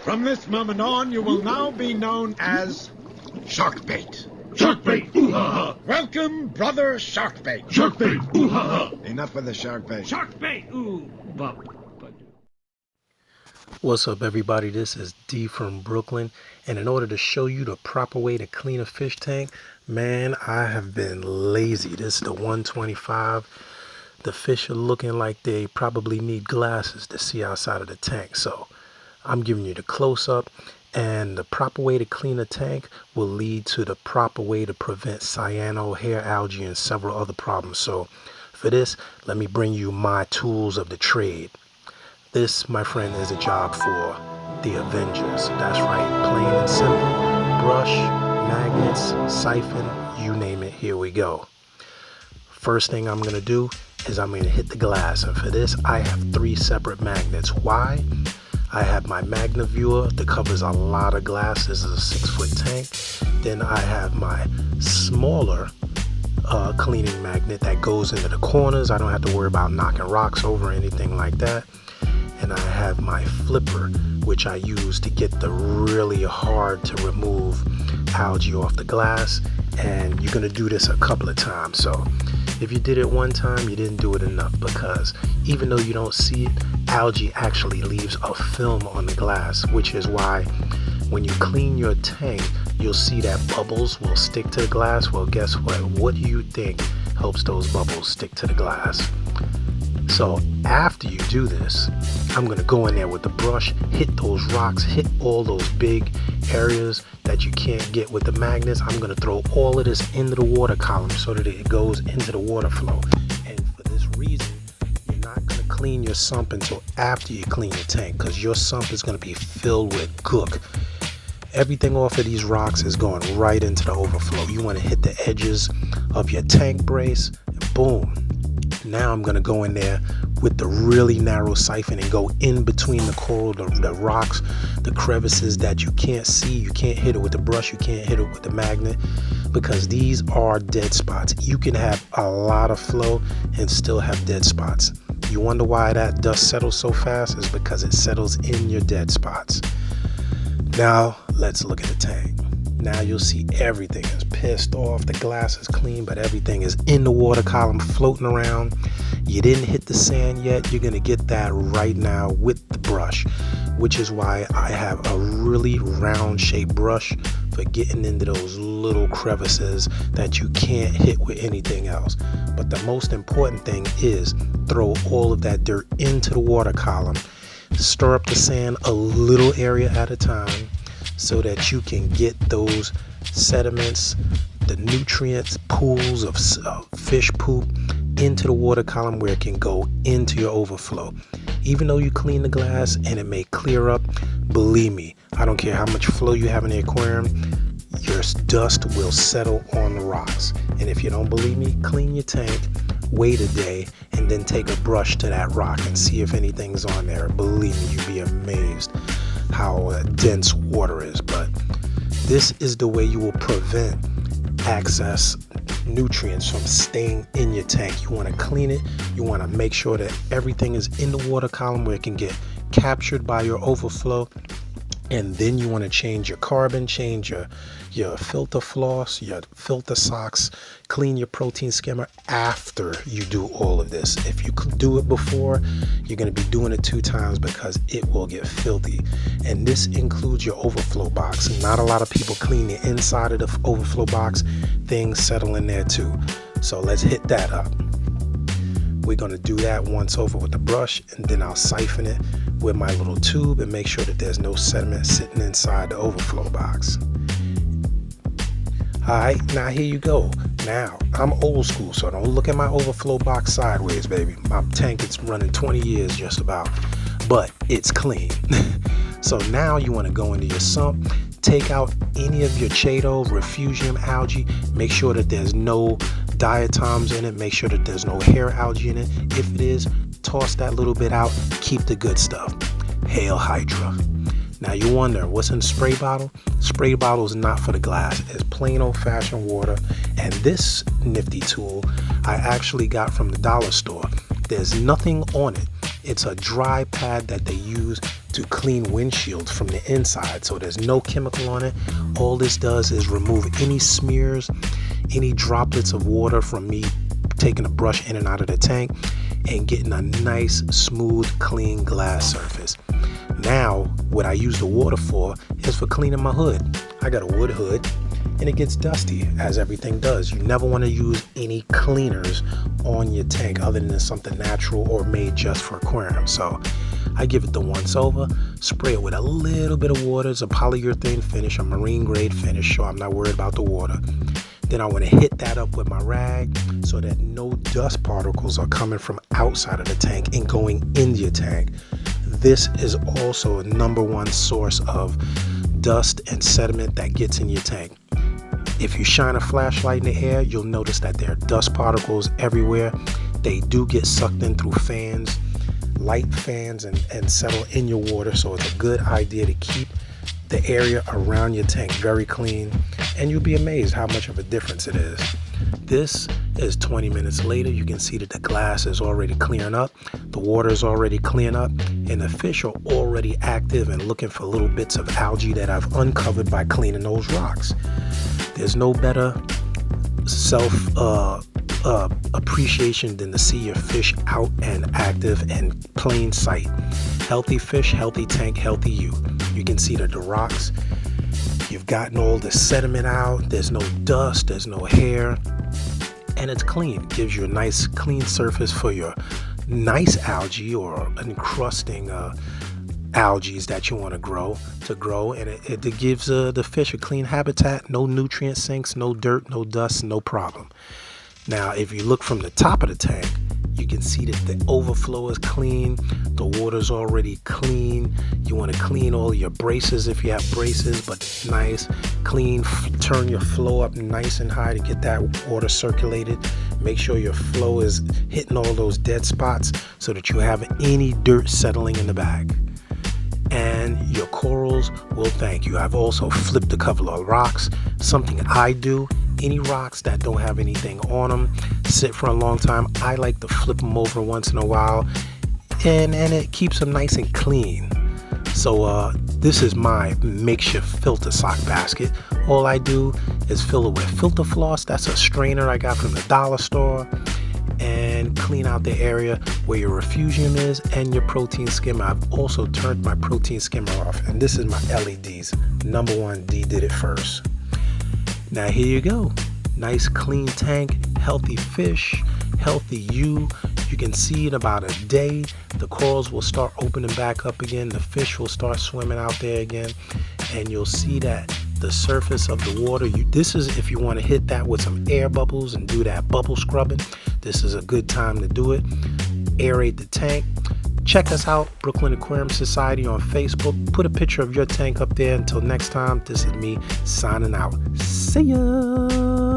From this moment on, you will now be known as Sharkbait. Sharkbait! Ooh-ha-ha! Welcome, brother Sharkbait. Sharkbait! Ooh-ha-ha! Enough with the Sharkbait. Sharkbait! Ooh, but. What's up, everybody? This is D from Brooklyn, and in order to show you the proper way to clean a fish tank, man, I have been lazy. This is the 125. The fish are looking like they probably need glasses to see outside of the tank, so I'm giving you the close-up, and the proper way to clean a tank will lead to the proper way to prevent cyano, hair algae, and several other problems. So for this, let me bring you my tools of the trade. This, my friend, is a job for the Avengers. That's right, plain and simple. Brush, magnets, siphon, you name it, here we go. First thing I'm going to do is I'm going to hit the glass. And for this, I have 3 separate magnets. Why? I have my magnet viewer that covers a lot of glass. This is a 6-foot tank. Then I have my smaller cleaning magnet that goes into the corners. I don't have to worry about knocking rocks over or anything like that. And I have my flipper, which I use to get the really hard to remove algae off the glass. And you're going to do this a couple of times. So if you did it one time, you didn't do it enough, because even though you don't see it, algae actually leaves a film on the glass, which is why when you clean your tank, you'll see that bubbles will stick to the glass. Well, guess what? What do you think helps those bubbles stick to the glass? So after you do this, I'm going to go in there with the brush, hit those rocks, hit all those big areas that you can't get with the magnets. I'm going to throw all of this into the water column so that it goes into the water flow. And for this reason, you're not going to clean your sump until after you clean your tank, because your sump is going to be filled with gook. Everything off of these rocks is going right into the overflow. You want to hit the edges of your tank brace, and boom. Now I'm going to go in there with the really narrow siphon and go in between the coral, the rocks, the crevices that you can't see. You can't hit it with the brush. You can't hit it with the magnet, because these are dead spots. You can have a lot of flow and still have dead spots. You wonder why that dust settles so fast? Is because it settles in your dead spots. Now let's look at the tank. Now you'll see everything is pissed off. The glass is clean, but everything is in the water column floating around. You didn't hit the sand yet. You're going to get that right now with the brush, which is why I have a really round shaped brush for getting into those little crevices that you can't hit with anything else. But the most important thing is throw all of that dirt into the water column. Stir up the sand a little area at a time, so that you can get those sediments, the nutrients, pools of fish poop into the water column where it can go into your overflow. Even though you clean the glass and it may clear up, believe me, I don't care how much flow you have in the aquarium, your dust will settle on the rocks. And if you don't believe me, clean your tank, wait a day, and then take a brush to that rock and see if anything's on there. Believe me, you'd be amazed how dense water is. But this is the way you will prevent excess nutrients from staying in your tank. You want to clean it. You want to make sure that everything is in the water column where it can get captured by your overflow. And then you want to change your carbon, change your filter floss, your filter socks, clean your protein skimmer after you do all of this. If you could do it before, you're going to be doing it 2 times, because it will get filthy. And this includes your overflow box. Not a lot of people clean the inside of the overflow box. Things settle in there too. So let's hit that up. We're going to do that once over with the brush, and then I'll siphon it with my little tube and make sure that there's no sediment sitting inside the overflow box. Alright, now here you go. Now, I'm old school, so don't look at my overflow box sideways, baby. My tank is running 20 years just about, but it's clean. So now you want to go into your sump, take out any of your chaeto, refugium algae, make sure that there's no diatoms in it, make sure that there's no hair algae in it. If it is, toss that little bit out, keep the good stuff. Hail Hydra. Now you wonder, what's in the spray bottle? Spray bottle is not for the glass. It's plain old-fashioned water. And this nifty tool I actually got from the dollar store. There's nothing on it. It's a dry pad that they use to clean windshields from the inside. So there's no chemical on it. All this does is remove any smears, any droplets of water from me taking a brush in and out of the tank, and getting a nice, smooth, clean glass surface. Now, what I use the water for is for cleaning my hood. I got a wood hood, and it gets dusty, as everything does. You never want to use any cleaners on your tank other than something natural or made just for aquarium. So I give it the once over, spray it with a little bit of water. It's a polyurethane finish, a marine grade finish, so I'm not worried about the water. Then I want to hit that up with my rag so that no dust particles are coming from outside of the tank and going in your tank. This is also a #1 source of dust and sediment that gets in your tank. If you shine a flashlight in the air, you'll notice that there are dust particles everywhere. They do get sucked in through fans, light fans, and settle in your water. So it's a good idea to keep the area around your tank very clean, and you'll be amazed how much of a difference it is. This is 20 minutes later. You can see that the glass is already clearing up, the water is already clearing up, and the fish are already active and looking for little bits of algae that I've uncovered by cleaning those rocks. There's no better appreciation than to see your fish out and active and plain sight. Healthy fish, healthy tank, healthy you. You can see that the rocks, you've gotten all the sediment out. There's no dust, there's no hair, and it's clean. It gives you a nice clean surface for your nice algae or encrusting algae that you want to grow, and it gives the fish a clean habitat. No nutrient sinks, no dirt, no dust, no problem. Now if you look from the top of the tank, you can see that the overflow is clean, the water's already clean. You want to clean all your braces if you have braces, but nice, clean. Turn your flow up nice and high to get that water circulated. Make sure your flow is hitting all those dead spots so that you have any dirt settling in the bag. And your corals will thank you. I've also flipped a couple of rocks. Something I do, any rocks that don't have anything on them, sit for a long time, I like to flip them over once in a while, and it keeps them nice and clean. So this is my makeshift filter sock basket. All I do is fill it with filter floss. That's a strainer I got from the dollar store, and clean out the area where your refugium is and your protein skimmer. I've also turned my protein skimmer off, and this is my LEDs. #1, D did it first. Now here you go. Nice clean tank, healthy fish, healthy you. You can see in about a day, the corals will start opening back up again. The fish will start swimming out there again, and you'll see that the surface of the water, this is if you want to hit that with some air bubbles and do that bubble scrubbing. This is a good time to do it. Aerate the tank. Check us out, Brooklyn Aquarium Society on Facebook. Put a picture of your tank up there. Until next time, this is me signing out. See ya.